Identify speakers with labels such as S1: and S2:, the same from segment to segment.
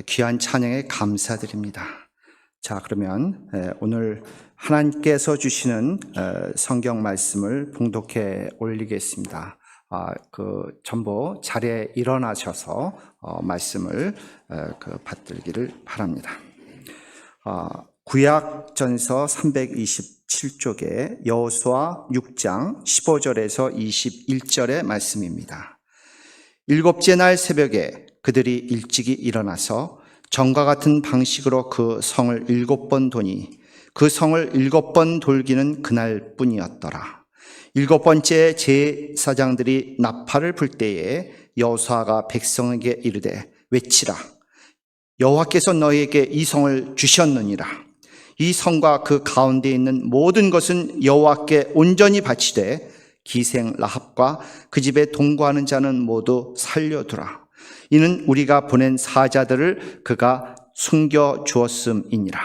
S1: 귀한 찬양에 감사드립니다. 자, 그러면 오늘 하나님께서 주시는 성경 말씀을 봉독해 올리겠습니다. 전부 자리에 일어나셔서 말씀을 받들기를 바랍니다. 구약전서 327쪽에 여호수아 6장 15절에서 21절의 말씀입니다. 일곱째 날 새벽에 그들이 일찍이 일어나서 전과 같은 방식으로 그 성을 7번 도니 그 성을 7번 돌기는 그날뿐이었더라. 7번째 제사장들이 나팔을 불 때에 여호수아가 백성에게 이르되 외치라. 여호와께서 너희에게 이 성을 주셨느니라. 이 성과 그 가운데 있는 모든 것은 여호와께 온전히 바치되 기생 라합과 그 집에 동거하는 자는 모두 살려두라. 이는 우리가 보낸 사자들을 그가 숨겨 주었음이니라.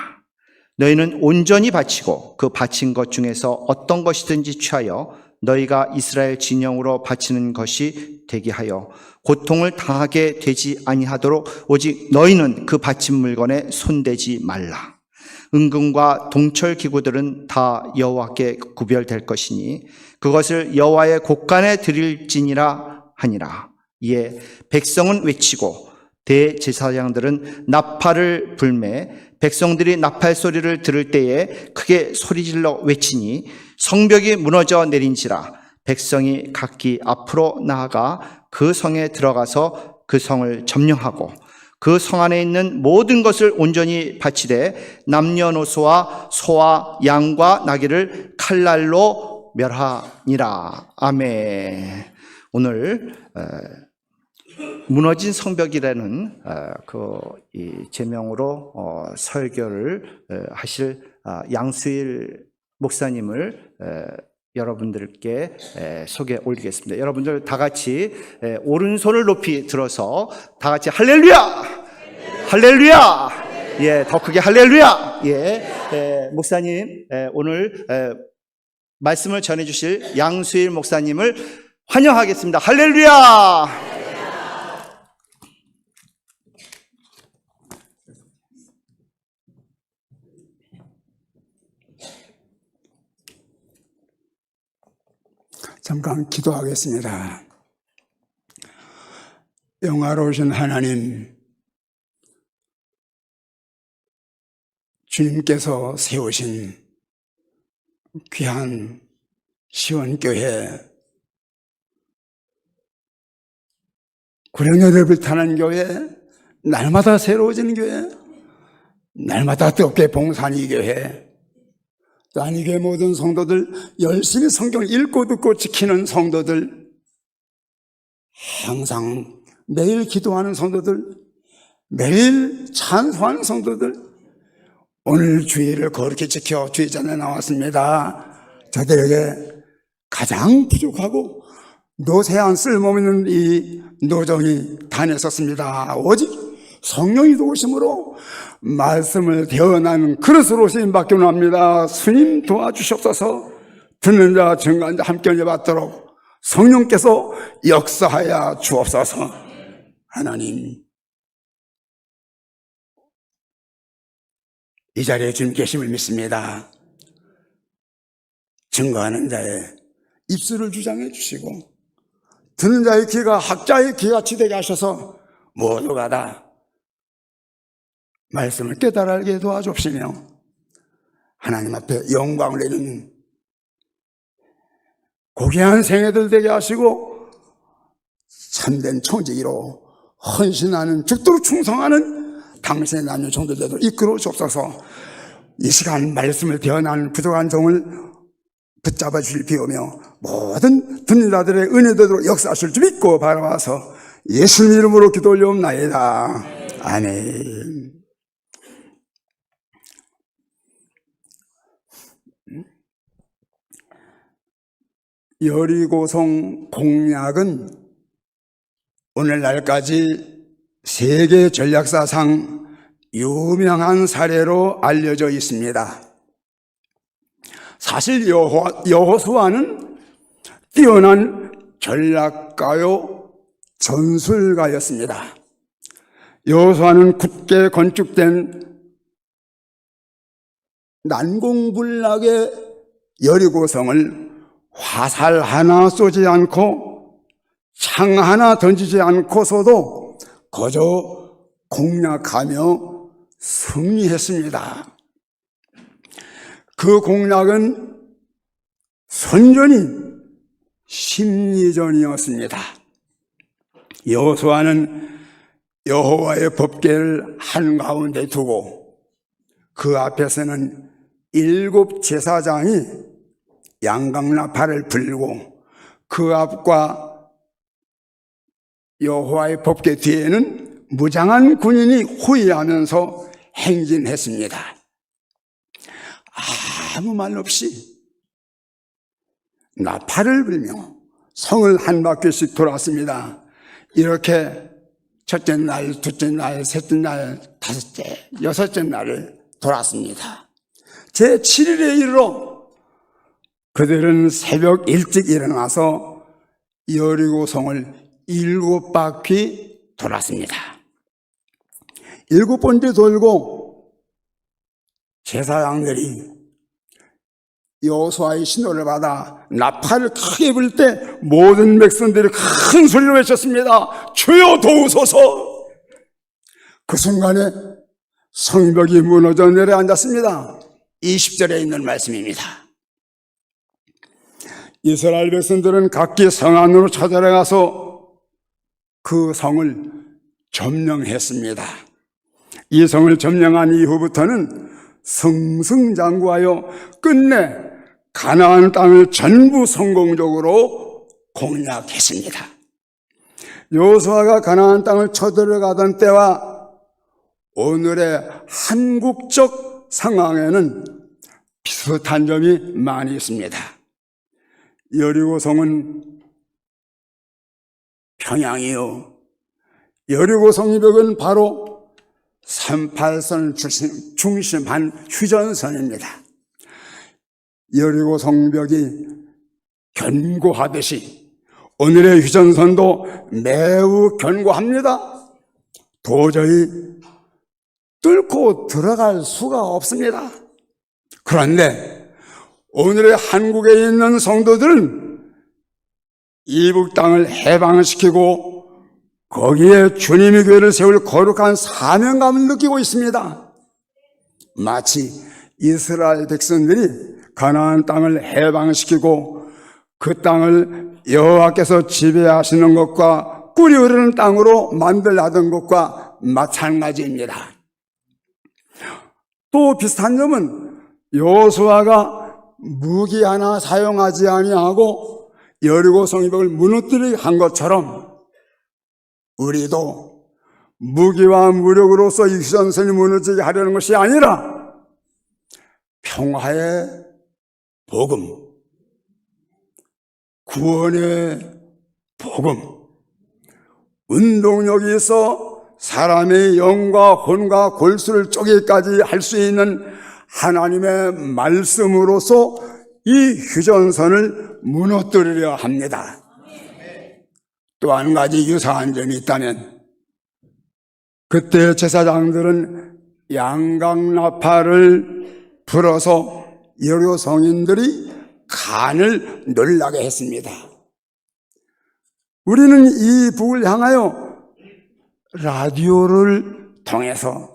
S1: 너희는 온전히 바치고 그 바친 것 중에서 어떤 것이든지 취하여 너희가 이스라엘 진영으로 바치는 것이 되게 하여 고통을 당하게 되지 아니하도록 오직 너희는 그 바친 물건에 손대지 말라. 은금과 동철 기구들은 다 여호와께 구별될 것이니 그것을 여호와의 곳간에 드릴지니라 하니라. 이에 백성은 외치고 대제사장들은 나팔을 불매 백성들이 나팔 소리를 들을 때에 크게 소리질러 외치니 성벽이 무너져 내린지라. 백성이 각기 앞으로 나아가 그 성에 들어가서 그 성을 점령하고 그 성 안에 있는 모든 것을 온전히 바치되 남녀노소와 소와 양과 나귀를 칼날로 멸하니라. 아멘. 오늘 무너진 성벽이라는 이 제명으로 설교를 하실 양수일 목사님을 여러분들께 소개 올리겠습니다. 여러분들 다 같이 오른손을 높이 들어서 다 같이 할렐루야! 할렐루야! 예, 더 크게 할렐루야! 예, 목사님 오늘 말씀을 전해 주실 양수일 목사님을 환영하겠습니다. 할렐루야!
S2: 잠깐 기도하겠습니다. 영화로우신 하나님, 주님께서 세우신 귀한 시원교회, 구령여덟 비롯하는 교회, 날마다 새로워지는 교회, 날마다 뜨겁게 봉산이 교회, 또 이 교회 모든 성도들, 열심히 성경을 읽고 듣고 지키는 성도들, 항상 매일 기도하는 성도들, 매일 찬송하는 성도들, 오늘 주의를 거룩히 지켜 주의 전에 나왔습니다. 저들에게 가장 부족하고 노쇠한 쓸모없는 이 노정이 다녔었습니다. 오직 성령이 도우심으로 말씀을 대언하는 그릇으로 쓰임받게 합니다. 주님 도와주시옵소서. 듣는 자 증거한 자 함께 받도록 성령께서 역사하여 주옵소서. 하나님, 이 자리에 주님 계심을 믿습니다. 증거하는 자의 입술을 주장해 주시고 듣는 자의 귀가 학자의 귀같이 되게 하셔서 모두가 다 말씀을 깨달아 알게 도와주시며 하나님 앞에 영광을 내리는 고귀한 생애들 되게 하시고 참된 청지기로 헌신하는 죽도록 충성하는 당신의 남녀 종들대로 이끌어 주옵소서. 이 시간 말씀을 대언하는 부족한 종을 붙잡아 주실 비오며 모든 듣는 자들의 은혜되도록 역사하실 줄 믿고 바라봐서 예수님 이름으로 기도 올려옵나이다. 아멘. 여리고성 공략은 오늘날까지 세계 전략사상 유명한 사례로 알려져 있습니다. 사실 여호수아는 뛰어난 전략가요 전술가였습니다. 여호수아는 굳게 건축된 난공불락의 여리고성을 화살 하나 쏘지 않고 창 하나 던지지 않고서도 거저 공략하며 승리했습니다. 그 공략은 선전이 심리전이었습니다. 여호수아는 여호와의 법궤를 한가운데 두고 그 앞에서는 7 제사장이 양강나팔을 불고 그 앞과 여호와의 법궤 뒤에는 무장한 군인이 호위하면서 행진했습니다. 아무 말 없이 나팔을 불며 성을 한 바퀴씩 돌았습니다. 이렇게 첫째 날, 둘째 날, 셋째 날, 다섯째, 여섯째 날을 돌았습니다. 제7일에 이르러 그들은 새벽 일찍 일어나서 여리고성을 7바퀴 돌았습니다. 7번째 돌고 제사장들이 여호수아의 신호를 받아 나팔을 크게 불 때 모든 백성들이 큰 소리로 외쳤습니다. 주여 도우소서. 그 순간에 성벽이 무너져 내려앉았습니다. 20절에 있는 말씀입니다. 이스라엘 백성들은 각기 성 안으로 쳐들어가서 그 성을 점령했습니다. 이 성을 점령한 이후부터는 승승장구하여 끝내 가나안 땅을 전부 성공적으로 공략했습니다. 여호수아가 가나안 땅을 쳐들어가던 때와 오늘의 한국적 상황에는 비슷한 점이 많이 있습니다. 여리고성은 평양이요, 여리고 성벽은 바로 38선 중심한 휴전선입니다. 여리고 성벽이 견고하듯이 오늘의 휴전선도 매우 견고합니다. 도저히 뚫고 들어갈 수가 없습니다. 그런데 오늘의 한국에 있는 성도들은 이북 땅을 해방시키고 거기에 주님의 교회를 세울 거룩한 사명감을 느끼고 있습니다. 마치 이스라엘 백성들이 가나안 땅을 해방시키고 그 땅을 여호와께서 지배하시는 것과 꿀이 흐르는 땅으로 만들려던 것과 마찬가지입니다. 또 비슷한 점은 여호수아가 무기 하나 사용하지 아니하고 여리고 성벽을 무너뜨리게 한 것처럼 우리도 무기와 무력으로서 이 휴전선이 무너지게 하려는 것이 아니라 평화의 복음, 구원의 복음, 운동력이 있어 사람의 영과 혼과 골수를 쪼개기까지 할 수 있는 하나님의 말씀으로서 이 휴전선을 무너뜨리려 합니다. 또 한 가지 유사한 점이 있다면 그때 제사장들은 양강나팔을 불어서 여리고 성인들이 간을 놀라게 했습니다. 우리는 이 북을 향하여 라디오를 통해서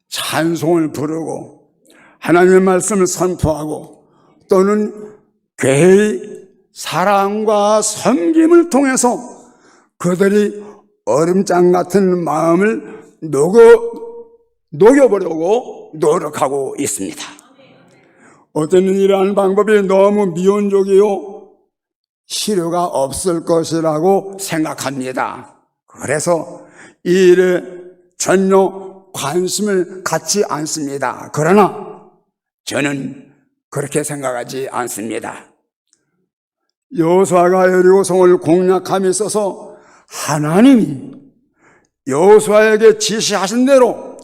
S2: 찬송을 부르고 하나님의 말씀을 선포하고 또는 교회의 사랑과 섬김을 통해서 그들이 얼음장 같은 마음을 녹여보려고 노력하고 있습니다. 어떤 이러한 방법이 너무 미온적이요 실효가 없을 것이라고 생각합니다. 그래서 이 일에 전혀 관심을 갖지 않습니다. 그러나 저는 그렇게 생각하지 않습니다. 여호수아가 여리고 성을 공략함에 있어서 하나님이 여호수아에게 지시하신 대로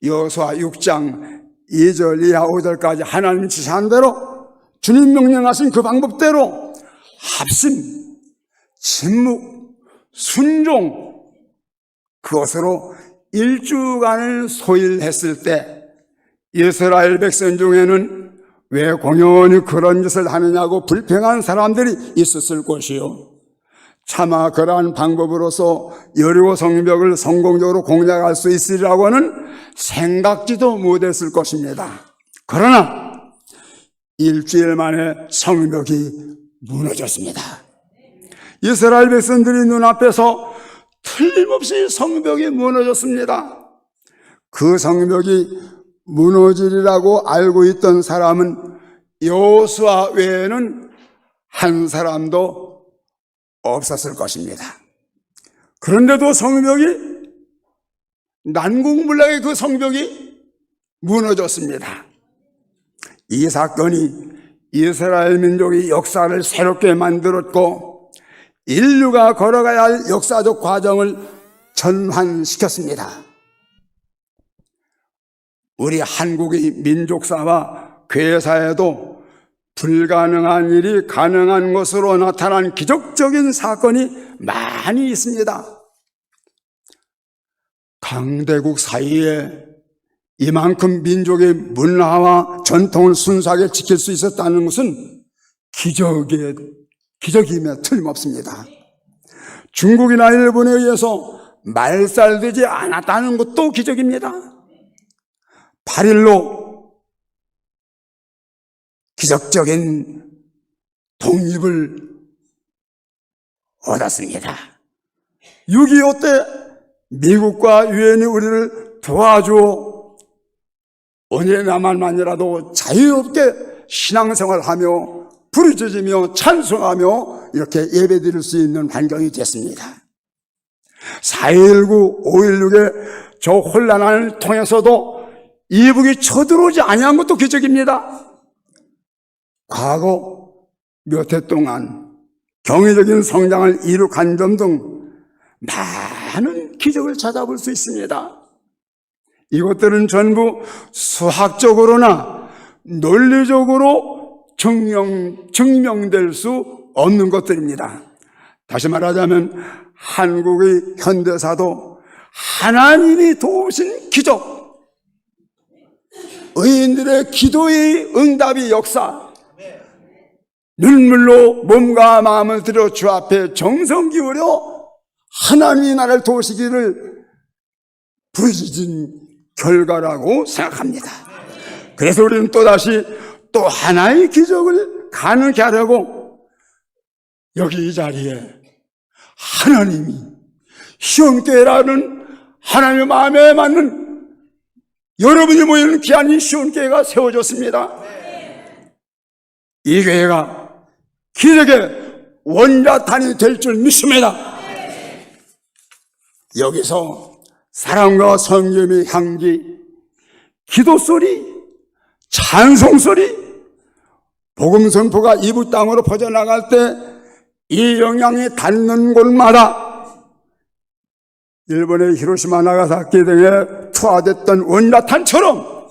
S2: 여호수아 6장 2절 이하 5절까지 하나님이 지시한 대로 주님 명령하신 그 방법대로 합심, 침묵, 순종 그것으로 1주간을 소일했을 때 이스라엘 백성 중에는 왜 공연히 그런 짓을 하느냐고 불평한 사람들이 있었을 것이요, 차마 그러한 방법으로서 여리고 성벽을 성공적으로 공략할 수 있으리라고는 생각지도 못했을 것입니다. 그러나 일주일 만에 성벽이 무너졌습니다. 이스라엘 백성들이 눈앞에서 틀림없이 성벽이 무너졌습니다. 그 성벽이 무너지리라고 알고 있던 사람은 여호수아 외에는 한 사람도 없었을 것입니다. 그런데도 성벽이, 난공불락의 그 성벽이 무너졌습니다. 이 사건이 이스라엘 민족의 역사를 새롭게 만들었고 인류가 걸어가야 할 역사적 과정을 전환시켰습니다. 우리 한국의 민족사와 괴사에도 불가능한 일이 가능한 것으로 나타난 기적적인 사건이 많이 있습니다. 강대국 사이에 이만큼 민족의 문화와 전통을 순수하게 지킬 수 있었다는 것은 기적임에 틀림없습니다. 중국이나 일본에 의해서 말살되지 않았다는 것도 기적입니다. 8.15 기적적인 독립을 얻었습니다. 6.25 때 미국과 유엔이 우리를 도와주어 오늘의 나만만이라도 자유롭게 신앙생활하며 부르짖으며 찬송하며 이렇게 예배드릴 수 있는 환경이 됐습니다. 4.19, 5.16의 저 혼란을 통해서도 이북이 쳐들어오지 아니한 것도 기적입니다. 과거 몇 해 동안 경제적인 성장을 이룩한 점 등 많은 기적을 찾아볼 수 있습니다. 이것들은 전부 수학적으로나 논리적으로 증명될 수 없는 것들입니다. 다시 말하자면 한국의 현대사도 하나님이 도우신 기적, 의인들의 기도의 응답의 역사, 눈물로 몸과 마음을 들여 주 앞에 정성 기울여 하나님이 나를 도우시기를 부르짖은 결과라고 생각합니다. 그래서 우리는 또다시 또 하나의 기적을 가능케 하려고 여기 이 자리에 하나님이 시온교회라는 하나님의 마음에 맞는 여러분이 모이는 귀한 시온교회가 세워졌습니다. 이 교회가 기적의 원자탄이 될 줄 믿습니다. 여기서 사랑과 성김의 향기, 기도소리, 찬송소리, 복음 선포가 이북 땅으로 퍼져나갈 때 이 영향이 닿는 곳마다 일본의 히로시마, 나가사키 등에 투하됐던 원자탄처럼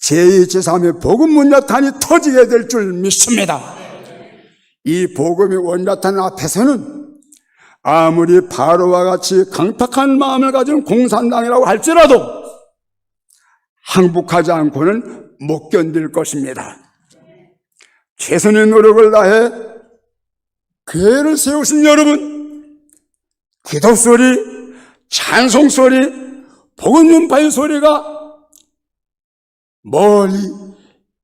S2: 제2, 제3의 복음 원자탄이 터지게 될 줄 믿습니다. 이 복음의 원자탄 앞에서는 아무리 바로와 같이 강팍한 마음을 가진 공산당이라고 할지라도 항복하지 않고는 못 견딜 것입니다. 최선의 노력을 다해 교회를 세우신 여러분, 기도소리, 찬송소리, 복음 전파의 소리가 멀리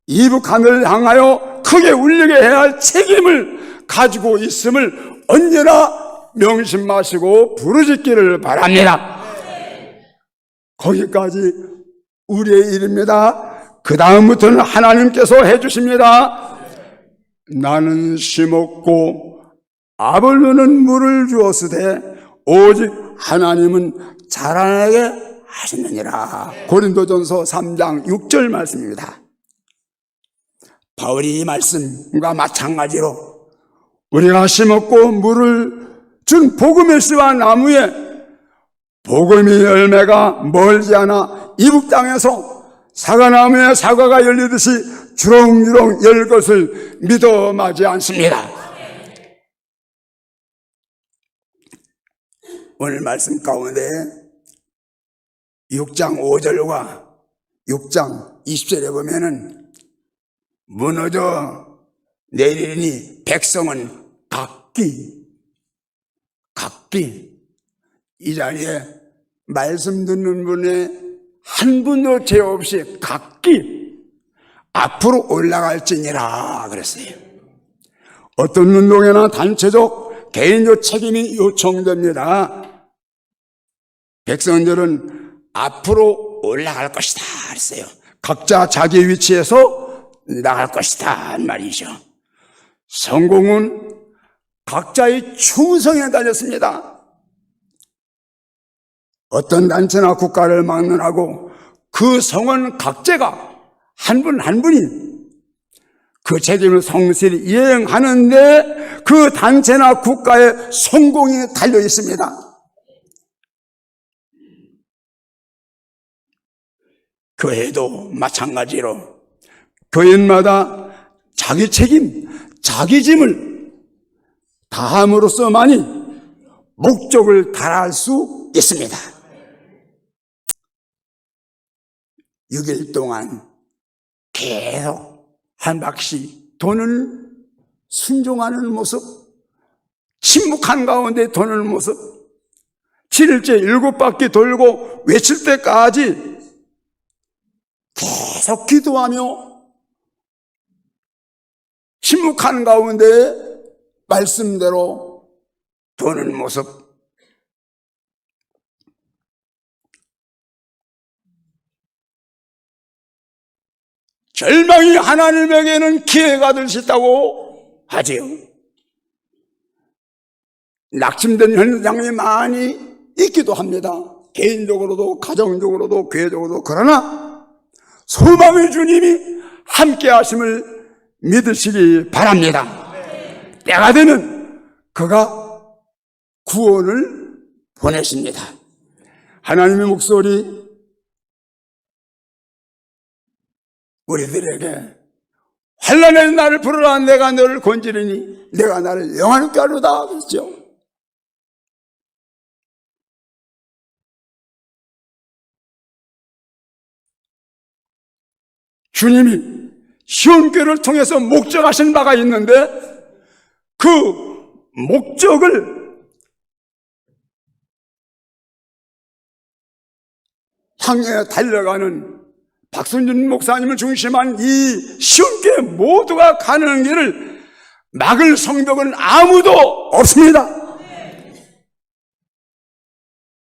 S2: 이북 하늘을 향하여 크게 울리게 해야 할 책임을 가지고 있음을 언제나 명심하시고 부르짖기를 바랍니다. 거기까지 우리의 일입니다. 그 다음부터는 하나님께서 해주십니다. 나는 심었고 아벌로는 물을 주었으되 오직 하나님은 자라나게 하시느니라. 고린도전서 3장 6절 말씀입니다. 바울이 이 말씀과 마찬가지로 우리가 심었고 물을 준 복음의 씨와 나무에 복음의 열매가 멀지 않아 이북 땅에서 사과나무에 사과가 열리듯이 주렁주렁 열 것을 믿어 마지 않습니다. 오늘 말씀 가운데 6장 5절과 6장 20절에 보면은 무너져 내리니 백성은 각기 이 자리에 말씀 듣는 분의 한 분도 죄 없이 각기 앞으로 올라갈지니라 그랬어요. 어떤 운동이나 단체적 개인적 책임이 요청됩니다. 백성들은 앞으로 올라갈 것이다 그랬어요. 각자 자기 위치에서 나갈 것이다 말이죠. 성공은 각자의 충성에 달렸습니다. 어떤 단체나 국가를 막론하고 그 성원 각자가 한 분 한 분이 그 책임을 성실히 이행하는데 그 단체나 국가의 성공이 달려 있습니다. 교회도 마찬가지로 교인마다 자기 책임, 자기 짐을 다함으로써만이 목적을 달할 수 있습니다. 6일 동안 계속 한 바퀴 도는 순종하는 모습, 침묵한 가운데 도는 모습, 7일째 7바퀴 돌고 외칠 때까지 계속 기도하며 침묵한 가운데 말씀대로 도는 모습. 절망이 하나님에게는 기회가 될 수 있다고 하지요. 낙심된 현장이 많이 있기도 합니다. 개인적으로도 가정적으로도 교회적으로도. 그러나 소망의 주님이 함께 하심을 믿으시기 바랍니다. 때가 되면 그가 구원을 보내십니다. 하나님의 목소리 우리들에게 환난의 날을 부르라. 내가 너를 건지리니 내가 나를 영화롭게 하리다 그랬죠. 주님이 시온교를 통해서 목적하신 바가 있는데 그 목적을 향해 달려가는 박순준 목사님을 중심한 이 시온교회 모두가 가는 길을 막을 성벽은 아무도 없습니다.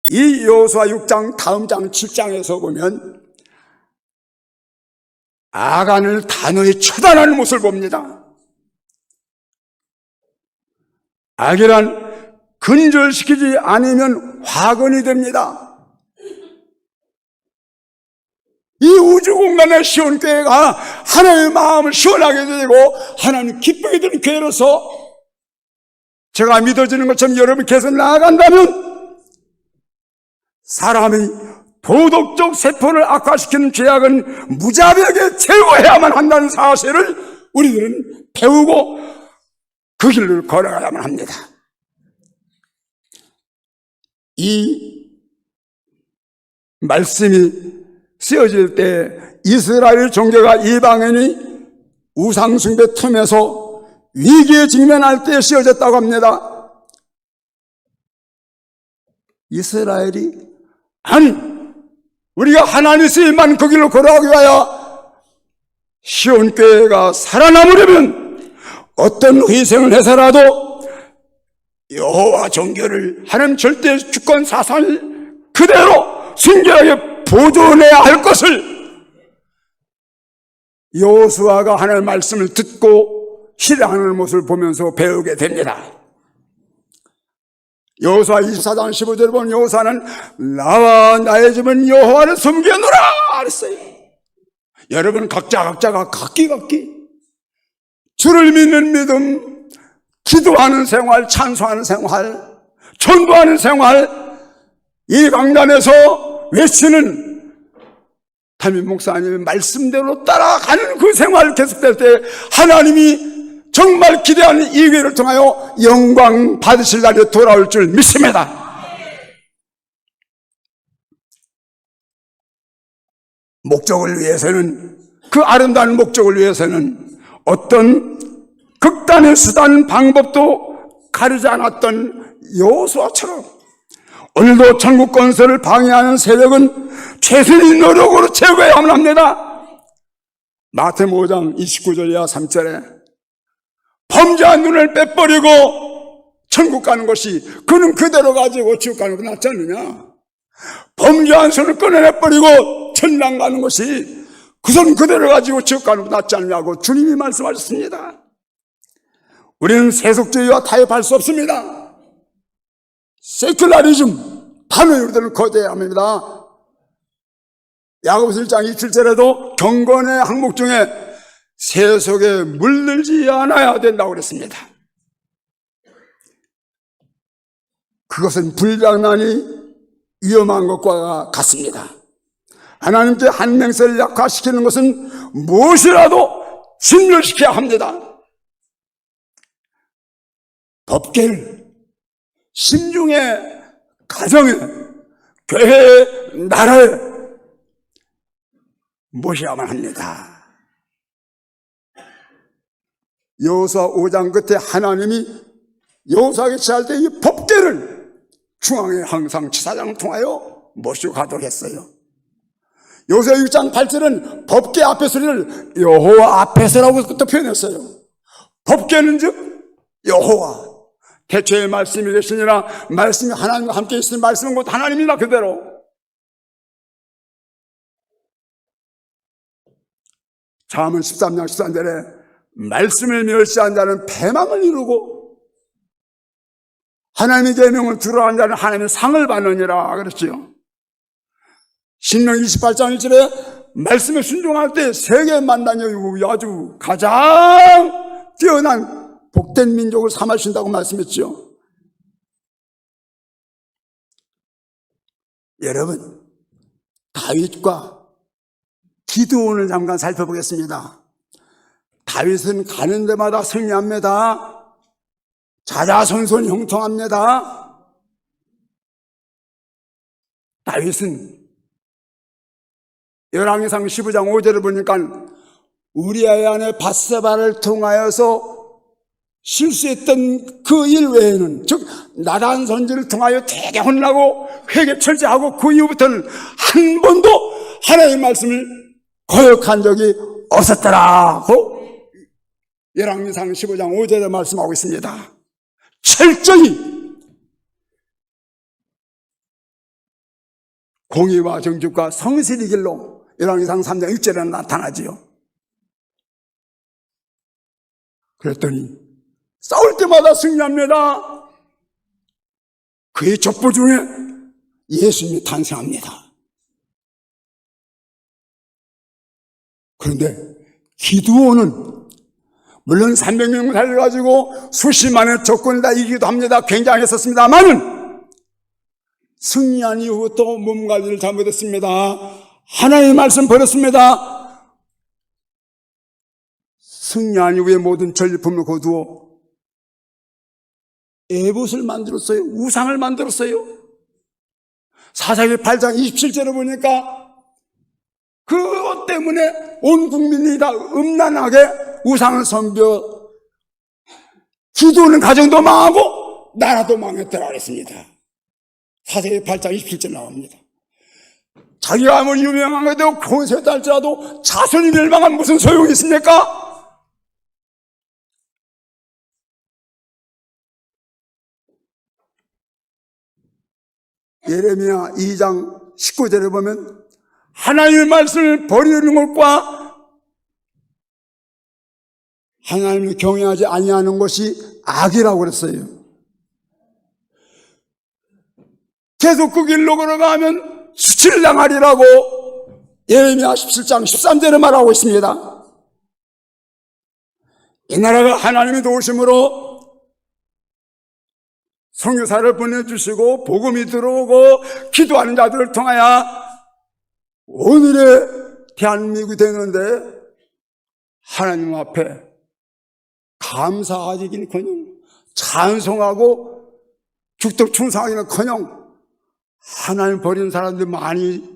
S2: 이 여호수아 6장 다음 장 7장에서 보면 아간을 단호히 처단하는 모습을 봅니다. 악이란 근절시키지 않으면 화근이 됩니다. 이 우주 공간의 시온교회가 하나님의 마음을 시원하게 되고 하나님 기쁘게 되는 교회로서 제가 믿어지는 것처럼 여러분이 계속 나아간다면 사람이 도덕적 세포를 악화시키는 죄악은 무자비하게 제거해야만 한다는 사실을 우리들은 배우고 그 길을 걸어가야만 합니다. 이 말씀이 쓰여질 때 이스라엘 종교가 이방인이 우상숭배 틈에서 위기에 직면할 때 쓰여졌다고 합니다. 이스라엘이 아니 우리가 하나님 쓰임만 그 길로 걸어가기 위하여 시온교회가 살아남으려면 어떤 희생을 해서라도 여호와 종교를 하나님 절대 주권 사상을 그대로 순결하게 보존해야 할 것을 여호수아가 하나님의 말씀을 듣고 실행하는 모습을 보면서 배우게 됩니다. 여호수아 24장 15절에 보면 여호수아는 나와 나의 집은 여호와를 섬기노라 그랬어요. 여러분 각자가 각기 주를 믿는 믿음, 기도하는 생활, 찬송하는 생활, 전도하는 생활, 이 강단에서 외치는 담임 목사님의 말씀대로 따라가는 그 생활 계속될 때 하나님이 정말 기대하는 이 기회를 통하여 영광 받으실 날이 돌아올 줄 믿습니다. 목적을 위해서는, 그 아름다운 목적을 위해서는 어떤 극단의 수단 방법도 가리지 않았던 여호수아처럼 오늘도 천국 건설을 방해하는 세력은 최선의 노력으로 제거해야만 합니다. 마태복음 5장 29절 이하 3절에 범죄한 눈을 빼버리고 천국 가는 것이 그는 그대로 가지고 지옥 가는 거 낫지 않느냐? 범죄한 손을 꺼내내버리고 천당 가는 것이 그 손 그대로 가지고 지옥 가는 거 낫지 않냐고 주님이 말씀하셨습니다. 우리는 세속주의와 타협할 수 없습니다. 세큘라리즘, 단어들을 거대해야 합니다. 야고보서 1장 27절에도 경건의 항목 중에 세속에 물들지 않아야 된다고 그랬습니다. 그것은 불장난이 위험한 것과 같습니다. 하나님께 한 명세를 약화시키는 것은 무엇이라도 진멸시켜야 합니다. 법계를 심중에, 가정에, 교회에, 나라에 모셔야만 합니다. 여호수아 5장 끝에 하나님이 여호수아에게 지할 때 이 법계를 중앙에 항상 지사장을 통하여 모시고 가도록 했어요. 여호수아 6장 8절은 법계 앞에 소리를 여호와 앞에서라고 또 표현했어요. 법계는 즉 여호와, 태초에 말씀이 계시니라, 말씀이 하나님과 함께 있으니 말씀은 곧 하나님이라 그대로. 잠언 13장 13절에 말씀을 멸시한 자는 패망을 이루고 하나님의 계명을 두려워한 자는 하나님의 상을 받느니라 그랬지요. 신명 28장 1절에 말씀에 순종할 때 세계 만나니 아주 가장 뛰어난 복된 민족을 삼으신다고 말씀했지요. 여러분, 다윗과 기드온을 잠깐 살펴보겠습니다. 다윗은 가는 데마다 승리합니다. 자자손손 형통합니다. 다윗은 열왕기상 15장 5절을 보니까 우리아의 아내 밧세바를 통하여서 실수했던 그 일 외에는, 즉 나단 선지를 통하여 되게 혼나고 회개 철저하고 그 이후부터는 한 번도 하나님의 말씀을 거역한 적이 없었더라고 열왕기상 15장 5절에 말씀하고 있습니다. 철저히 공의와 정직과 성실의 길로 열왕기상 3장 6절에 나타나지요. 그랬더니 싸울 때마다 승리합니다. 그의 족보 중에 예수님이 탄생합니다. 그런데 기드온은 물론 300명 달려가지고 수십만의 적군을 다 이기기도 합니다. 굉장했었습니다만은 승리한 이후부터 몸관리를 잘못했습니다. 하나님의 말씀 버렸습니다. 승리한 이후에 모든 전리품을 거두어 에봇을 만들었어요. 우상을 만들었어요. 사사기 8장 27절에 보니까 그것 때문에 온 국민이 다 음란하게 우상을 섬겨 기도하는 가정도 망하고 나라도 망했더라 그랬습니다. 사사기 8장 27절 나옵니다. 자기가 아무리 유명한 것도 권세다 할지라도 자손이 멸망하면 무슨 소용이 있습니까? 예레미야 2장 19절에 보면 하나님의 말씀을 버리는 것과 하나님을 경외하지 아니하는 것이 악이라고 그랬어요. 계속 그 길로 걸어가면 수치를 당하리라고 예레미야 17장 13절에 말하고 있습니다. 이 나라가 하나님의 도우심으로 선교사를 보내주시고 복음이 들어오고 기도하는 자들을 통하여 오늘의 대한민국이 되는데 하나님 앞에 감사하기는커녕 찬송하고 죽도록 충성하기는커녕 하나님 버리는 사람들이 많이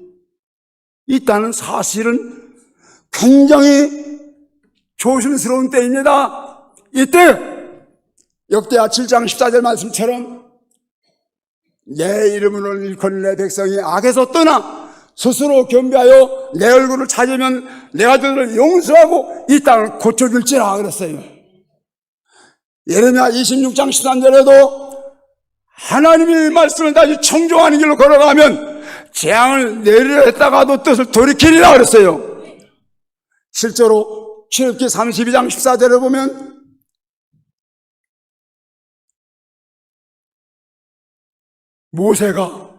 S2: 있다는 사실은 굉장히 조심스러운 때입니다. 이때 역대하 7장 14절 말씀처럼 내 이름으로 일컫는 내 백성이 악에서 떠나 스스로 겸비하여 내 얼굴을 찾으면 내가 그들을 용서하고 이 땅을 고쳐줄지라 그랬어요. 예레미야 26장 13절에도 하나님의 말씀을 다시 청종하는 길로 걸어가면 재앙을 내리려 했다가도 뜻을 돌이키리라 그랬어요. 실제로 출애굽기 32장 14절에 보면 모세가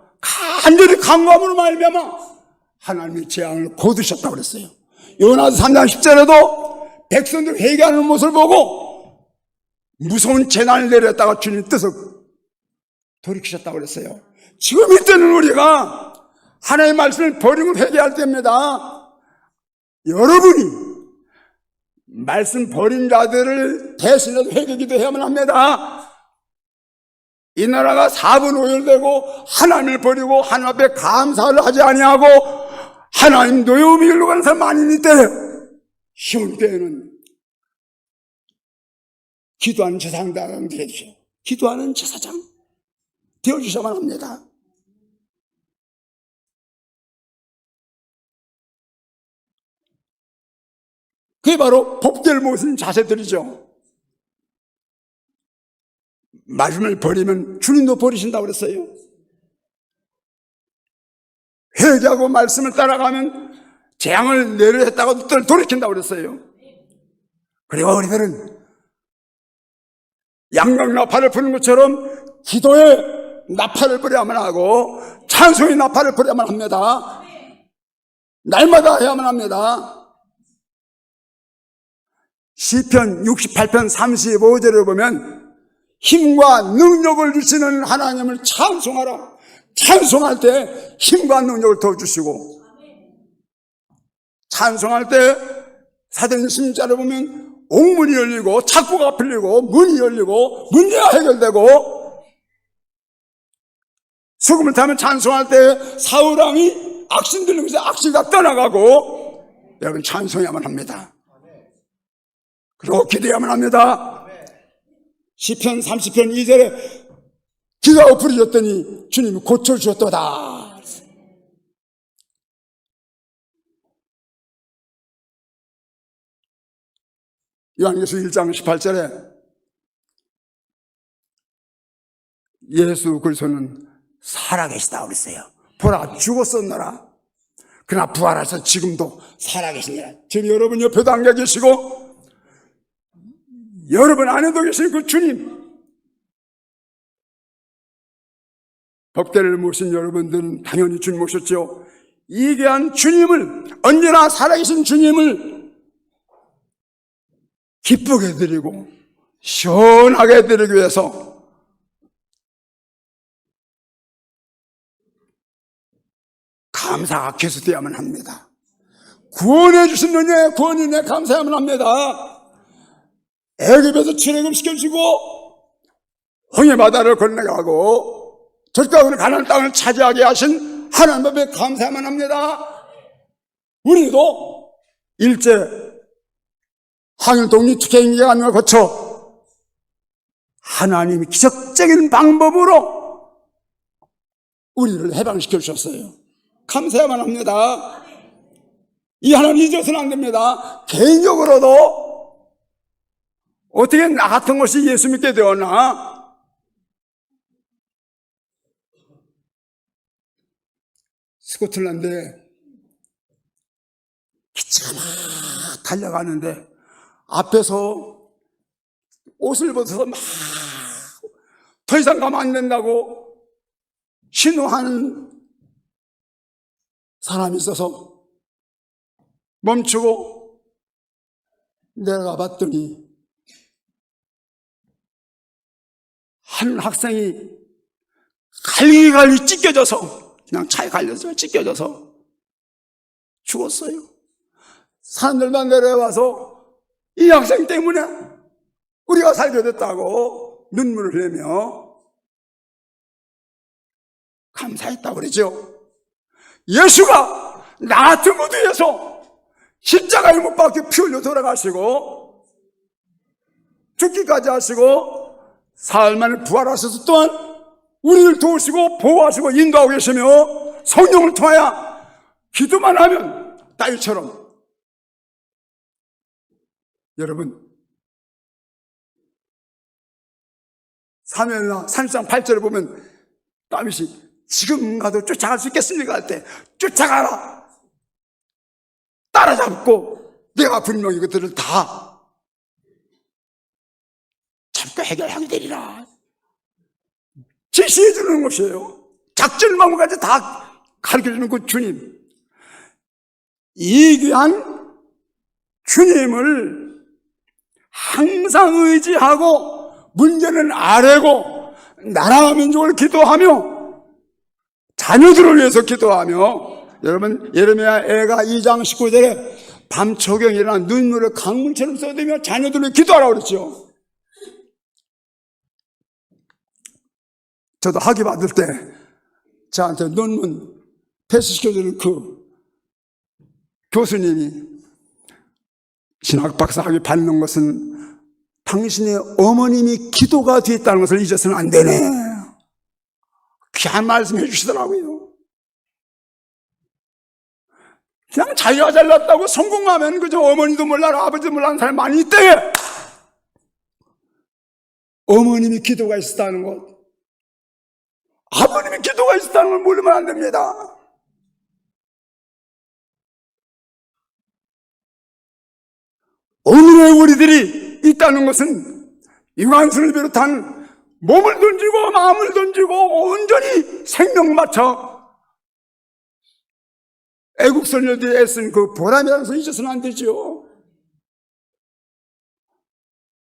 S2: 간절히 간구함으로 말미암아 하나님의 재앙을 거두셨다고 그랬어요. 요나서 3장 10절에도 백성들 회개하는 모습을 보고 무서운 재난을 내렸다가 주님 뜻을 돌이키셨다고 그랬어요. 지금 이때는 우리가 하나님의 말씀을 버리고 회개할 때입니다. 여러분이 말씀 버린 자들을 대신해서 회개 기도해야만 합니다. 이 나라가 4분 오열되고 하나님을 버리고 하나님 앞에 감사를 하지 아니하고 하나님 노여움이 일로 가는 사람 많이 있을 때, 쉬운 때에는 기도하는 제사장 되어주세요. 기도하는 제사장 되어주셔야만 합니다. 그게 바로 복될 모습인 자세들이죠. 말씀을 버리면 주님도 버리신다고 그랬어요. 회개하고 말씀을 따라가면 재앙을 내려 했다가 또 돌이킨다고 그랬어요. 그리고 우리들은 양각 나팔을 부는 것처럼 기도에 나팔을 부려야만 하고 찬송의 나팔을 부려야만 합니다. 날마다 해야만 합니다. 시편 68편 35절을 보면 힘과 능력을 주시는 하나님을 찬송하라. 찬송할 때 힘과 능력을 더 주시고, 찬송할 때 사도행 16절을 보면 옥문이 열리고 창고가 풀리고 문이 열리고 문제가 해결되고, 수금을 타면 찬송할 때 사울왕이 악신 들리면서 악신가 떠나가고, 여러분 찬송해야만 합니다. 그리고 기도해야만 합니다. 시편 30편 2절에 기도하고 부르셨더니 주님이 고쳐주셨도다. 요한계시록 1장 18절에 예수 그리스도는 살아계시다 그랬어요. 보라 죽었었노라 그러나 부활하셔서 지금도 살아계시니라. 지금 여러분 옆에도 앉아 계시고 여러분 안에도 계신 그 주님, 법대를 모신 여러분들은 당연히 주님 모셨죠. 이 귀한 주님을, 언제나 살아계신 주님을 기쁘게 드리고 시원하게 드리기 위해서 감사가 계속되어야만 합니다. 구원해 주신 은혜에 구원인에 감사해야만 합니다. 애굽에서 출애굽시켜주고 홍해 바다를 건너가고 절강으로 가나안 땅을 차지하게 하신 하나님 앞에 감사해야만 합니다. 우리도 일제 항일 독립 투쟁기간을 거쳐 하나님이 기적적인 방법으로 우리를 해방시켜 주셨어요. 감사해야만 합니다. 이 하나님 잊어서는 안 됩니다. 개인적으로도 어떻게 나 같은 것이 예수 믿게 되었나? 스코틀랜드에 기차가 막 달려가는데 앞에서 옷을 벗어서 막 더 이상 가면 안 된다고 신호하는 사람이 있어서 멈추고 내려가 봤더니 한 학생이 갈기갈기 찢겨져서, 그냥 차에 갈려서 찢겨져서 죽었어요. 사람들만 내려와서 이 학생 때문에 우리가 살게 됐다고 눈물을 흘리며 감사했다고 그러죠. 예수가 나 같은 것도 위해서 십자가에 못 박혀 피 흘려 돌아가시고 죽기까지 하시고 사흘 만에 부활하셔서 또한 우리를 도우시고 보호하시고 인도하고 계시며 성령을 통하여 기도만 하면 다윗처럼 여러분 사무엘나 30장 8절을 보면 다윗이 지금 가도 쫓아갈 수 있겠습니까? 할 때 쫓아가라 따라잡고 내가 분명히 그들을 다 잡고 해결하게 되리라 제시해 주는 것이에요. 작전망까지 다 가르쳐 주는 그 주님, 이 귀한 주님을 항상 의지하고 문제는 아래고 나라와 민족을 기도하며 자녀들을 위해서 기도하며 여러분 예레미야 애가 2장 19절에 밤 초경이나 눈물을 강물처럼 쏟으며 자녀들을 기도하라고 그랬죠. 저도 학위 받을 때 저한테 논문 패스시켜주는 그 교수님이 신학 박사 학위 받는 것은 당신의 어머님이 기도가 뒤에 있다는 것을 잊어서는 안 되네. 귀한 말씀 해주시더라고요. 그냥 자기가 잘났다고 성공하면 그저 어머니도 몰라라 아버지도 몰라는 사람이 많이 있대. 어머님이 기도가 있었다는 것, 아버님이 기도가 있었다는 걸 모르면 안 됩니다. 오늘의 우리들이 있다는 것은 유관순을 비롯한 몸을 던지고 마음을 던지고 온전히 생명 맞춰 애국 선열들이 애쓴 그 보람이라는 것을 잊어서는 안 되죠.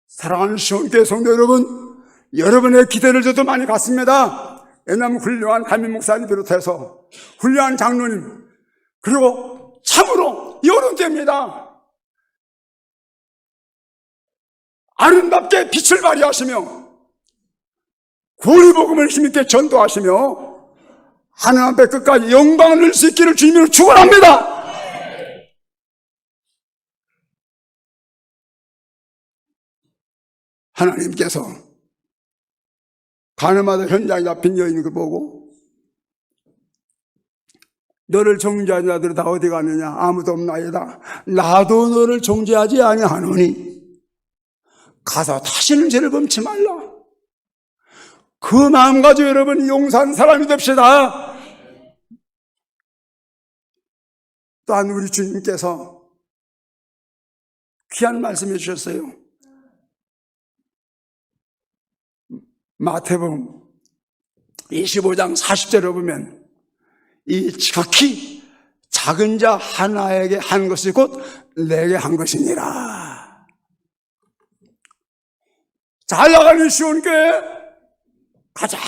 S2: 사랑하는 시온교회 성도 여러분, 여러분의 기대를 저도 많이 갖습니다. 왜냐하면 훌륭한 담임 목사님 비롯해서 훌륭한 장로님, 그리고 참으로 여름 때입니다. 아름답게 빛을 발휘하시며 구리복음을 힘있게 전도하시며 하나님 앞에 끝까지 영광을 누릴 수 있기를 주님으로 축원합니다. 하나님께서 가늠하다 현장에 잡힌 여인을 보고 너를 정죄한 자들은 다 어디 가느냐? 아무도 없나이다. 나도 너를 정죄하지 아니하노니 가서 다시는 죄를 범치 말라. 그 마음 가지고 여러분 용서한 사람이 됩시다. 또한 우리 주님께서 귀한 말씀해 주셨어요. 마태복음 25장 40절에 보면 이 지극히 작은 자 하나에게 한 것이 곧 내게 한 것이니라. 잘 나가는 시온교회 가장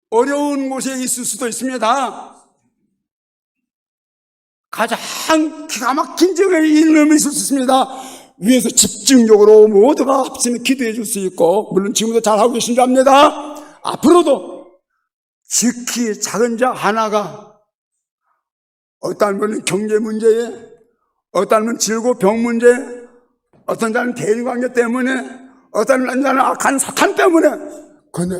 S2: 어려운 곳에 있을 수도 있습니다. 가장 기가 막힌 지역에 있는 놈이 있을 수 있습니다. 위에서 집중적으로 모두가 합심해 기도해 줄 수 있고, 물론 지금도 잘하고 계신 줄 압니다. 앞으로도 지극히 작은 자 하나가 어떤 분은 경제 문제에, 어떤 분은 질고 병 문제, 어떤 자는 대인관계 때문에, 어떤 자는 악한 사탄 때문에, 근데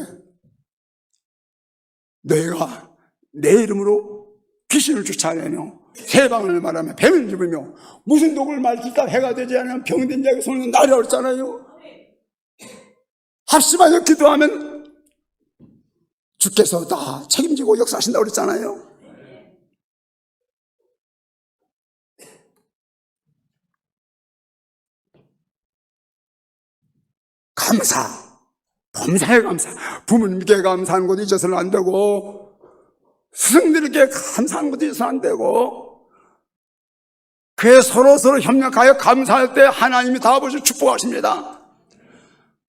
S2: 너희가 내 이름으로 귀신을 쫓아내며 세방을 말하며 뱀을 집으며 무슨 독을 말킬까 해가 되지 않으면 병든 자에게 손을 나려 했잖아요. 합심하여 기도하면 주께서 다 책임지고 역사하신다고 그랬잖아요. 감사, 범사에 감사. 부모님께 감사하는 것도 잊어서는 안 되고, 스승들에게 감사하는 것도 잊어서는 안 되고, 그에 서로 협력하여 감사할 때 하나님이 다 보시고 축복하십니다.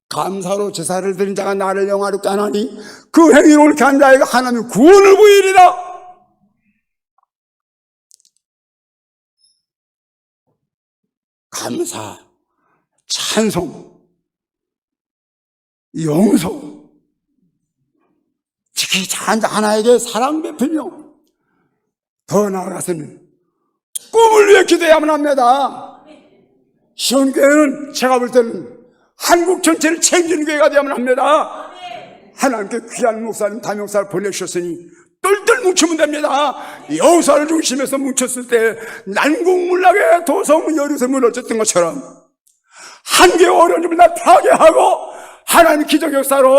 S2: 감사로 제사를 드린 자가 나를 영화롭게 하나니 그 행위를 옳게 한 자에게 하나님 구원을 보이리라. 감사, 찬송, 용서, 지키 작은 자 하나에게 사랑 베풀며 더 나아가서는 꿈을 위해 기도해야만 합니다. 시온교회는 제가 볼 때는 한국 전체를 책임지는 교회가 되어야만 합니다. 하나님께 귀한 목사님, 담임목사를 보내주셨으니 똘똘 뭉치면 됩니다. 여호사를 중심에서 뭉쳤을 때 난국문락의 도성 여리고서 무너졌던 것처럼 한계의 어려운 점을 다 파괴하고 하나님 기적 역사로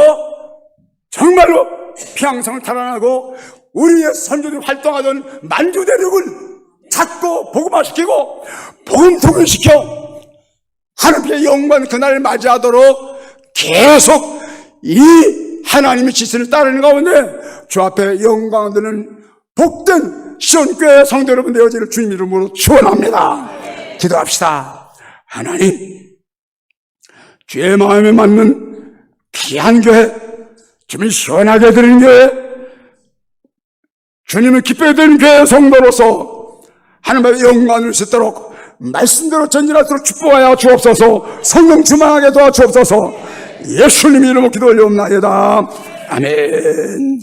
S2: 정말로 평생을 탈환하고 우리의 선조들이 활동하던 만주 대륙을 찾고 복음화시키고 복음 통일시켜 하나님의 영광 그날을 맞이하도록 계속 이 하나님의 지시를 따르는 가운데 주 앞에 영광 드는 복된 시온교회 성도 여러분 되어지를 주님 이름으로 축원합니다. 기도합시다. 하나님, 주의 마음에 맞는 귀한 교회, 주님을 시원하게 드리는 교회, 주님을 기뻐해 드리는 교회 성도로서 하나님의 영광을 수 있도록 말씀대로 전진하도록 축복하여 주옵소서. 성령 충만하게 도와주옵소서. 예수님 이름으로 기도 올려옵나이다. 아멘.